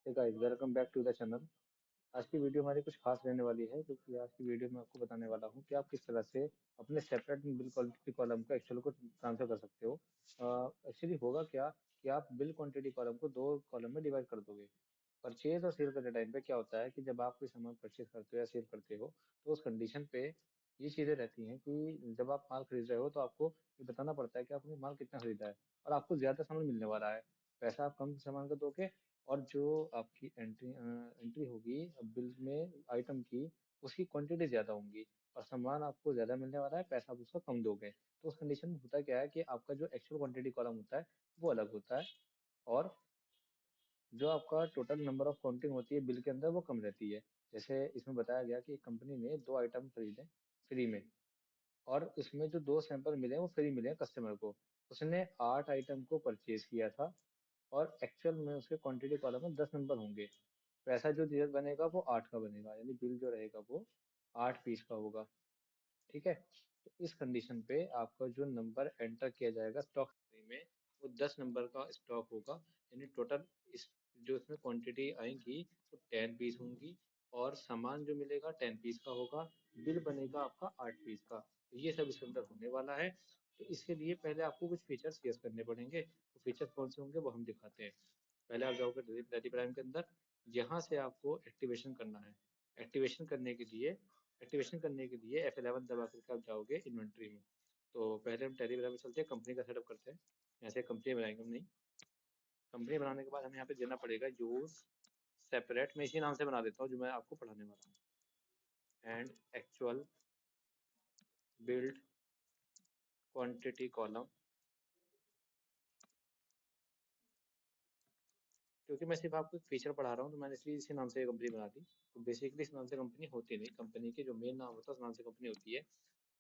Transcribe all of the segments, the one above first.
Hey guys, welcome back to the channel. आज की video हमारी कुछ खास रहने वाली है, क्योंकि आज की वीडियो में आपको बताने वाला हूँ कि आप किस तरह से अपने सेपरेट बिल क्वांटिटी कॉलम को एक्चुअल को ट्रांसफर कर सकते हो। एक्चुअली होगा क्या कि आप बिल क्वांटिटी कॉलम को दो कॉलम में डिवाइड कर दोगे। परचेज और सेल करते टाइम पे क्या होता है कि जब आप कोई सामान परचेज करते हो या सेल करते हो, तो उस कंडीशन पे ये चीज़ें रहती हैं कि जब आप माल खरीद रहे हो तो आपको ये बताना पड़ता है कि आपने माल कितना खरीदा है और आपको ज़्यादा सामान मिलने वाला है। पैसा आप कम सामान का दोगे और जो आपकी एंट्री होगी बिल में आइटम की, उसकी क्वांटिटी ज़्यादा होंगी और सामान आपको ज़्यादा मिलने वाला है, पैसा आप उसका कम दोगे। तो उस कंडीशन में होता क्या है कि आपका जो एक्चुअल क्वांटिटी कॉलम होता है वो अलग होता है, और जो आपका टोटल नंबर ऑफ काउंटिंग होती है बिल के अंदर वो कम रहती है। जैसे इसमें बताया गया कि एक कंपनी ने दो आइटम खरीदे फ्री में, और उसमें जो दो सैंपल मिले वो फ्री मिले कस्टमर को। उसने 8 आइटम को परचेज किया था और एक्चुअल में उसके क्वांटिटी कॉलम में 10 नंबर होंगे। पैसा जो दिया बनेगा वो 8 का बनेगा, यानी बिल जो रहेगा वो 8 पीस का होगा। ठीक है। तो इस कंडीशन पे आपका जो नंबर एंटर किया जाएगा स्टॉक में, वो 10 नंबर का स्टॉक होगा। यानी टोटल इस जो इसमें क्वांटिटी आएंगी वो 10 पीस होंगी, और सामान जो मिलेगा 10 पीस का होगा। बिल बनेगा आपका 8 पीस का। तो ये सब इसके अंदर होने वाला है। तो इसके लिए पहले आपको कुछ फीचर्स यूज करने पड़ेंगे। तो फीचर्स कौन से होंगे वो हम दिखाते हैं। पहले आप जाओगे रेडी प्राइम के अंदर। यहाँ से आपको एक्टिवेशन करना है। एक्टिवेशन करने के लिए एक्टिवेशन करने के लिए F11 दबा करके आप जाओगे इन्वेंट्री में। तो पहले हम टेलीग्राम में चलते हैं, कंपनी का सेटअप करते हैं। यहाँ से कंपनी बनाएंगे हम, नहीं, कंपनी बनाने के बाद हमें यहाँ पे देना पड़ेगा यूज सेपरेट। मैं इसी नाम से बना देता हूँ जो मैं आपको पढ़ाने वाला हूँ, and actual build quantity column. क्योंकि मैं सिर्फ आपको एक फीचर पढ़ा रहा हूँ तो मैंने इसलिए इसी नाम से कंपनी बना दी। तो बेसिकली इस नाम से कंपनी होती नहीं, कंपनी के जो मेन नाम होता है उस नाम से कंपनी होती है।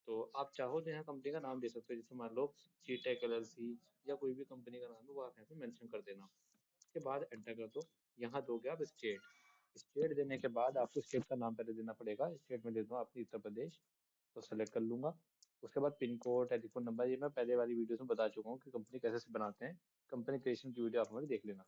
तो आप चाहो तो यहाँ कंपनी का नाम दे सकते हो, जैसे मान लो चीटेक LLC या कोई भी कंपनी का नाम है वो आप यहाँ पे मेंशन कर देना। उसके बाद एंटर कर दो। यहाँ दोगे आप स्टेट। स्टेट देने के बाद आपको स्टेट का नाम पहले देना पड़ेगा। स्टेट में दे दो आपकी उत्तर प्रदेश, तो सेलेक्ट कर लूंगा। उसके बाद पिन कोड, टेलीफोन नंबर, ये मैं पहले वाली वीडियो में बता चुका हूँ कि कंपनी कैसे से बनाते हैं। कंपनी क्रिएशन की वीडियो आप हमारी देख लेना।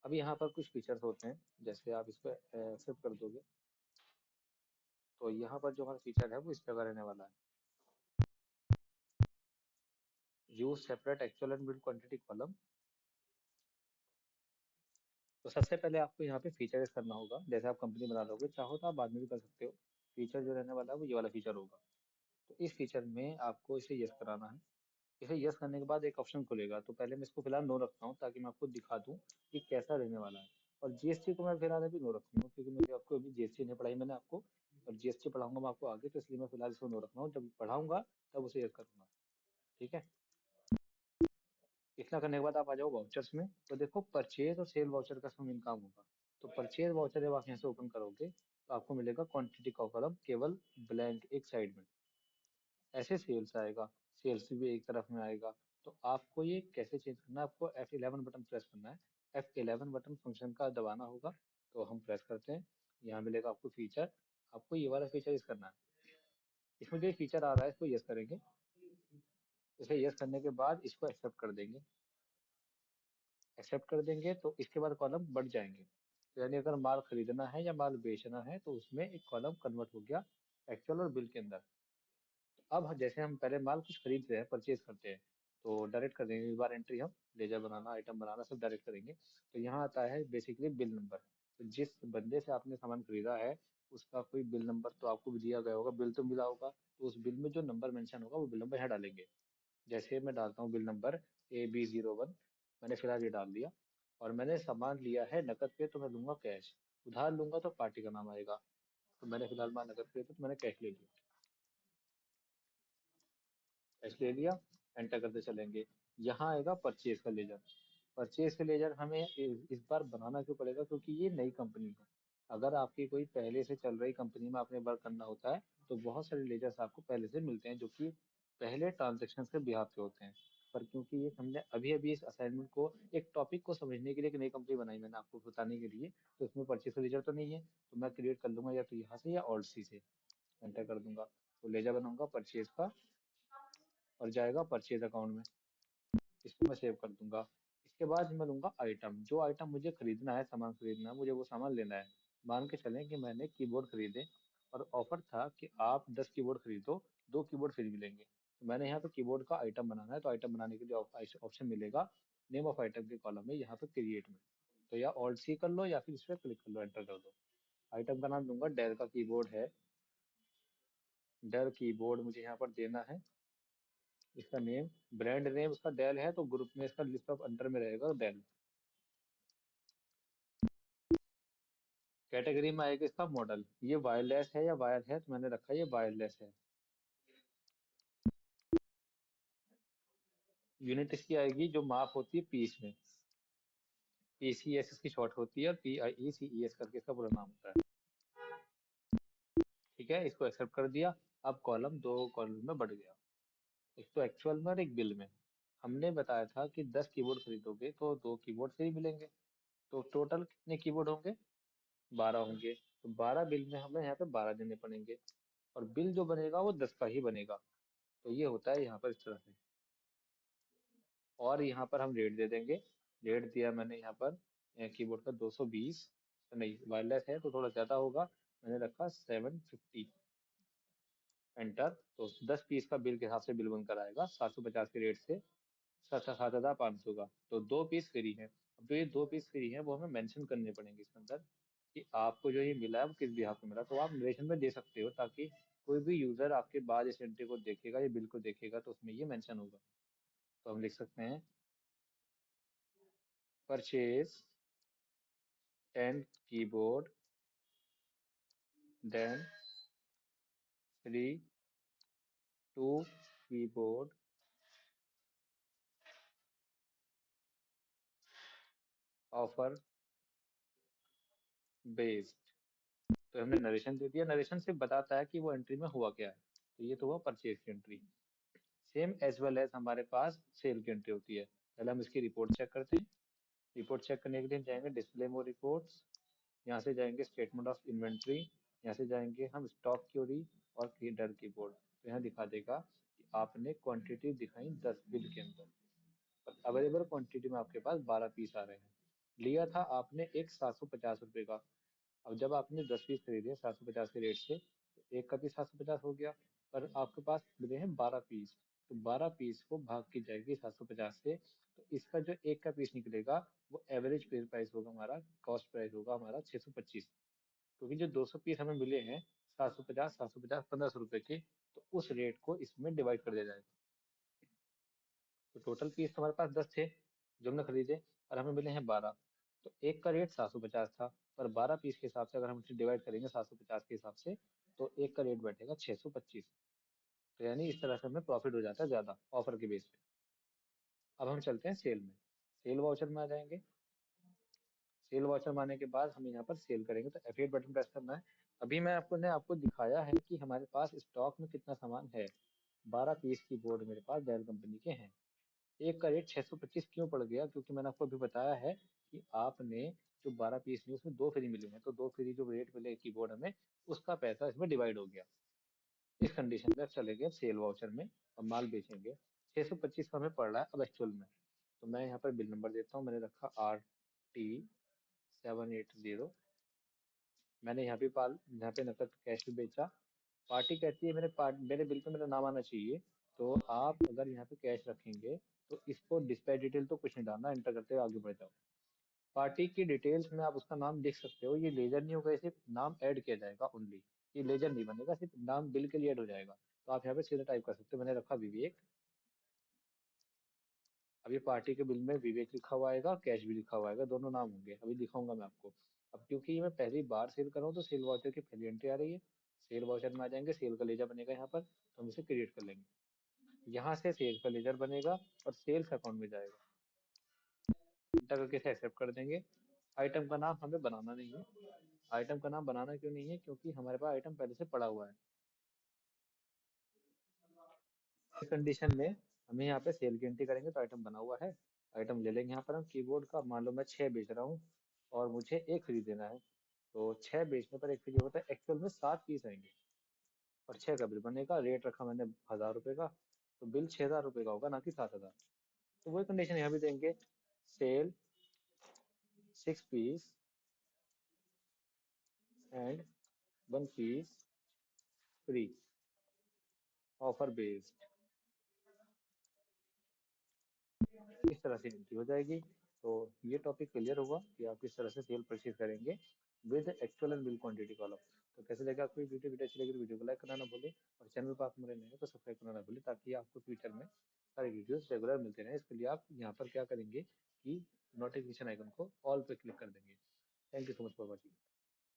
अब यहाँ पर कुछ फीचर्स होते हैं, जैसे आप इसको एक्सेप्ट कर दोगे तो यहाँ पर जो हमारा फीचर है वो इस प्रकार रहने वाला है। Use separate actual and build quantity column. तो सबसे पहले आपको यहाँ पे फीचर करना होगा। जैसे आप कंपनी बना लोगे, चाहो तो आप बाद में भी कर सकते हो। फीचर जो रहने वाला है वो ये वाला फीचर होगा। तो इस फीचर में आपको इसे यस कराना है। इसे यस करने के बाद एक ऑप्शन खुलेगा, तो पहले मैं इसको फिलहाल नो रखता हूँ ताकि मैं आपको दिखा दूँ कि कैसा रहने वाला है। और जीएसटी को मैं फिलहाल अभी नो रखूंगा, क्योंकि मुझे आपको अभी जीएसटी नहीं पढ़ाई मैंने आपको, और जीएसटी पढ़ाऊंगा मैं आपको आगे, तो इसलिए मैं फिलहाल इसको नो रख रहा हूँ। जब पढ़ाऊंगा तब उसे यस करूंगा। ठीक है। इतना करने के बाद आप आ जाओ वाउचर्स में। तो देखो, परचेज और सेल वाउचर का सम इनकम होगा। तो परचेज वाउचर जब आप यहाँ से ओपन करोगे तो आपको मिलेगा क्वांटिटी का कॉलम केवल ब्लैंक एक साइड में। ऐसे सेल्स आएगा, सेल्स भी एक तरफ में आएगा। तो आपको ये कैसे चेंज करना है, आपको F11 बटन प्रेस करना है। F11 बटन फंक्शन का दबाना होगा। तो हम प्रेस करते हैं, यहाँ मिलेगा आपको फीचर। आपको ये वाला फीचर यूज करना है। इसमें जो फीचर आ रहा है इसको यस करेंगे। इसे यस करने के बाद इसको एक्सेप्ट कर देंगे। एक्सेप्ट कर देंगे तो इसके बाद कॉलम बढ़ जाएंगे। तो यानी अगर माल खरीदना है या माल बेचना है तो उसमें एक कॉलम कन्वर्ट हो गया एक्चुअल और बिल के अंदर। अब जैसे हम पहले माल कुछ खरीद रहे हैं, परचेज करते हैं, तो डायरेक्ट कर देंगे। इस बार एंट्री हम लेजर बनाना, आइटम बनाना सब डायरेक्ट करेंगे। तो यहाँ आता है बेसिकली बिल नंबर। तो जिस बंदे से आपने सामान खरीदा है उसका कोई बिल नंबर तो आपको भी दिया गया होगा, बिल तो मिला होगा, तो उस बिल में जो नंबर मेंशन होगा वो बिल नंबर यहाँ डालेंगे। जैसे मैं डालता हूँ बिल नंबर AB01, मैंने फिलहाल ये डाल दिया। और मैंने सामान लिया है नकद पे तो मैं लूंगा कैश। उधार लूंगा तो पार्टी का नाम आएगा। तो मैंने फिलहाल माल नकद पे तो मैंने कैश ले लिया। कैश ले लिया, एंटर करते चलेंगे। यहाँ आएगा परचेज का लेजर। परचेज का लेजर हमें इस बार बनाना क्यों पड़ेगा, क्योंकि ये नई कंपनी है। अगर आपकी कोई पहले से चल रही कंपनी में आपने वर्क करना होता है तो बहुत सारे लेजर्स आपको पहले से मिलते हैं जो कि पहले ट्रांजेक्शन के बिहाफ पे होते हैं। पर क्योंकि ये हमने अभी अभी इस असाइनमेंट को, एक टॉपिक को समझने के लिए एक नई कंपनी बनाई मैंने आपको बताने के लिए, तो इसमें परचेज का लेजर तो नहीं है। तो मैं क्रिएट कर लूंगा या तो यहाँ से या ऑल्ट सी से। एंटर कर दूंगा तो लेजर बनाऊंगा परचेज का। और जाएगा परचेज अकाउंट में। इसको मैं सेव कर दूंगा। इसके बाद मैं लूंगा आइटम, जो आइटम मुझे खरीदना है, सामान खरीदना है, मुझे वो सामान लेना है। मान के चलें कि मैंने कीबोर्ड खरीदे और ऑफर था कि आप 10 कीबोर्ड खरीदो, 2 कीबोर्ड फ्री मिलेंगे। तो मैंने यहाँ पे कीबोर्ड का आइटम बनाना है, तो आइटम बनाने के लिए ऑप्शन मिलेगा नेम ऑफ आइटम के कॉलम में, यहाँ पे क्रिएट में। तो या ऑल्ट सी कर लो या फिर इस पर क्लिक कर लो, एंटर कर दो। आइटम का नाम दूंगा डेल का कीबोर्ड है, डेल कीबोर्ड मुझे यहाँ पर देना है। इसका नेम, ब्रांड नेम उसका डेल है, तो ग्रुप में इसका लिस्ट ऑफ अंडर में रहेगा डेल। कैटेगरी में आएगा इसका मॉडल, ये वायरलेस है या वायर है, तो मैंने रखा है ये वायरलेस है। यूनिट इसकी आएगी जो माप होती है पीस में, पीसीएस इसकी शॉर्ट होती है, और PIECES करके इसका पूरा नाम होता है। ठीक है, इसको एक्सेप्ट कर दिया। अब कॉलम, 2 कॉलम में बढ़ गया, एक तो एक्चुअल में और एक बिल में। हमने बताया था कि 10 कीबोर्ड खरीदोगे तो 2 कीबोर्ड फ्री मिलेंगे। तो टोटल कितने कीबोर्ड होंगे? 12 होंगे। तो 12 बिल में हमें यहाँ पे 12 देने पड़ेंगे, और बिल जो बनेगा वो 10 का ही बनेगा। तो ये होता है यहाँ पर इस तरह से। और यहाँ पर हम रेट दे देंगे। रेट दिया मैंने यहाँ पर कीबोर्ड का 220, नहीं वायरलेस है तो थोड़ा ज़्यादा होगा, मैंने रखा 750। एंटर। तो 10 पीस का बिल के हिसाब से बिल बनकर आएगा 750 के रेट से, 7,500 का। तो 2 पीस फ्री है। अब जो ये 2 पीस फ्री है वो हमें मेंशन करने पड़ेंगे इसके अंदर, कि आपको जो ये मिला है वो किस बिहाफ पे मिला। तो आप नरेशन में दे सकते हो, ताकि कोई भी यूजर आपके बाद इस एंट्री को देखेगा, ये बिल को देखेगा, तो उसमें ये मेंशन होगा। तो हम लिख सकते हैं purchase 10 keyboard, then free 2 keyboard offer based. तो हमने नरेशन दे दिया, नरेशन सिर्फ बताता है कि वो एंट्री में हुआ क्या है। तो ये तो हुआ परचेज की entry. Same as well as हमारे पास सेल की एंट्री होती है। पहले हम इसकी रिपोर्ट चेक करते हैं। रिपोर्ट चेक करने के लिए जाएंगे डिस्प्ले मोर रिपोर्ट्स, यहाँ से जाएंगे स्टेटमेंट ऑफ इन्वेंट्री, यहाँ से जाएंगे हम स्टॉक क्यूरी और डर कीबोर्ड। तो यहाँ दिखा देगा कि आपने क्वांटिटी दिखाई 10 बिल के अंदर, पर अवेलेबल क्वांटिटी में आपके पास 12 पीस आ रहे हैं। लिया था आपने एक 750 रुपये का। अब जब आपने 10 पीस खरीदे 750 के रेट से, तो एक का पीस 750 हो गया, पर आपके पास मिले हैं 12 पीस। तो 12 पीस को भाग की जाएगी 750 से, तो इसका जो एक का पीस निकलेगा वो एवरेज प्राइस होगा हमारा, कॉस्ट प्राइस होगा हमारा 625। क्योंकि जो 200 पीस हमें मिले हैं 750 750 1500 रुपए के, तो उस रेट को इसमें डिवाइड कर दिया जाएगा। तो टोटल पीस तो हमारे पास 10 थे जो हमने खरीदे, और हमें मिले हैं 12। तो एक का रेट 750 था, पर 12 पीस के हिसाब से अगर हम इसे डिवाइड करेंगे 750 के हिसाब से, तो एक का रेट बैठेगा 625। तो यानी इस तरह से हमें प्रॉफिट हो जाता है ज्यादा ऑफर के बेस पे। अब हम चलते हैं सेल में। सेल वाउचर में आ जाएंगे। सेल वाउचर में आने के बाद हम यहाँ पर सेल करेंगे, तो F8 बटन प्रेस करना है। अभी मैं आपको दिखाया है कि हमारे पास स्टॉक में कितना सामान है। 12 पीस की बोर्ड मेरे पास डेल कंपनी के हैं। एक का रेट 625 क्यों पड़ गया? क्योंकि मैंने आपको अभी बताया है कि आपने जो 12 पीस लिए उसमें 2 फ्री मिले हैं, तो 2 फ्री जो रेट मिले कीबोर्ड हमें, उसका पैसा इसमें डिवाइड हो गया। इस कंडीशन में अब चले गए सेल वाउचर में और माल बेचेंगे। 625 का हमें पड़ रहा है अब एक्चुअल में। तो मैं यहाँ पर बिल नंबर देता हूँ, मैंने रखा RT780। मैंने यहाँ पे नकद कैश भी बेचा। पार्टी कहती है मेरे बिल पे मेरा नाम आना चाहिए। तो आप अगर यहाँ पे कैश रखेंगे तो इसको डिस्पैच डिटेल तो कुछ नहीं डालना, एंटर करते हुए आगे बढ़ जाओ। पार्टी की डिटेल्स में आप उसका नाम लिख सकते हो, ये लेजर नहीं होगा, सिर्फ नाम ऐड किया जाएगा ओनली। ये लेजर नहीं बनेगा, सिर्फ नाम बिल के लिए ऐड हो जाएगा। तो आप यहाँ पे सीधा टाइप कर सकते हो, मैंने रखा विवेक। अभी पार्टी के बिल में विवेक लिखा हुआ आएगा, कैश भी लिखा हुआ आएगा, दोनों नाम होंगे, अभी दिखाऊंगा मैं आपको। अब क्योंकि ये मैं पहली बार सेल कर रहा हूँ, तो सेल वाउचर की पहली एंट्री आ रही है। सेल वाउचर में आ जाएंगे, सेल का लेजर बनेगा यहाँ पर, तो हम इसे क्रिएट कर लेंगे। यहाँ से सेल का लेजर बनेगा और सेल्स अकाउंट में जाएगा। इंटर करके इसे एक्सेप्ट कर देंगे। आइटम का नाम हमें बनाना नहीं है। आइटम का नाम बनाना क्यों नहीं है? क्योंकि हमारे पास आइटम पहले से पड़ा हुआ है। इस कंडीशन में हमें यहाँ पे सेल की एंट्री करेंगे तो आइटम बना हुआ है। आइटम ले लेंगे यहाँ पर हम कीबोर्ड का, मान लो मैं 6 बेच रहा हूँ और मुझे एक फ्री देना है। तो 6 बेचने पर एक फ्री होता है, एक्चुअल में 7 पीस आएंगे और 6 का बिल बनेगा। रेट रखा मैंने 1000 रुपये का। तो बिल 6,000 रुपये का होगा, ना कि 7,000। तो वही कंडीशन यहाँ भी देंगे, sale 6 piece and 1 piece free, offer based. इस तरह से एंट्री हो जाएगी। तो ये टॉपिक क्लियर हुआ कि आप किस तरह से सेल परचेज करेंगे with actual and bill quantity column. तो कैसे लगा आपको वीडियो अच्छी लगी तो वीडियो को लाइक करना ना भूलें, और चैनल पर आप हमारे नए हो तो सब्सक्राइब करना ना भूलें, ताकि आपको फ्यूचर में सारी वीडियोस रेगुलर मिलते रहें। इसके लिए आप यहाँ पर क्या करेंगे कि नोटिफिकेशन आइकन को ऑल पे क्लिक कर देंगे। Thank you so much for watching.